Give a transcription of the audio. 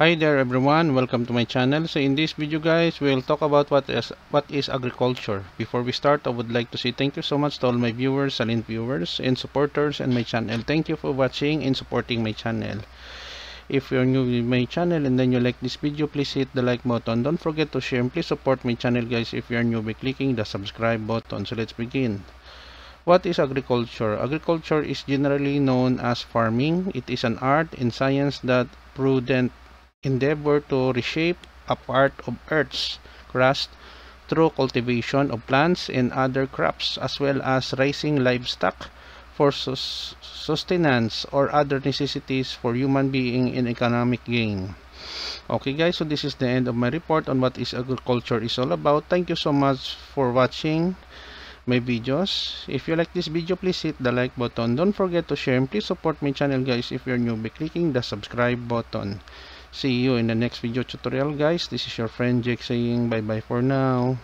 Hi there everyone, welcome to my channel. So in this video guys, we'll talk about what is agriculture. Before we start, I would like to say thank you so much to all my viewers, silent viewers and supporters and my channel. Thank you for watching and supporting my channel. If you're new to my channel and then you like this video, please hit the like button. Don't forget to share and please support my channel guys if you're new by clicking the subscribe button. So let's begin. What is agriculture? Agriculture is generally known as farming. It is an art and science that prudent endeavor to reshape a part of Earth's crust through cultivation of plants and other crops, as well as raising livestock for sustenance or other necessities for human being and economic gain. Okay guys, so this is the end of my report on what is agriculture is all about. Thank you so much for watching my videos. If you like this video, please hit the like button. Don't forget to share and please support my channel guys if you're new by clicking the subscribe button. See you in the next video tutorial guys. This is your friend Jake saying bye bye for now.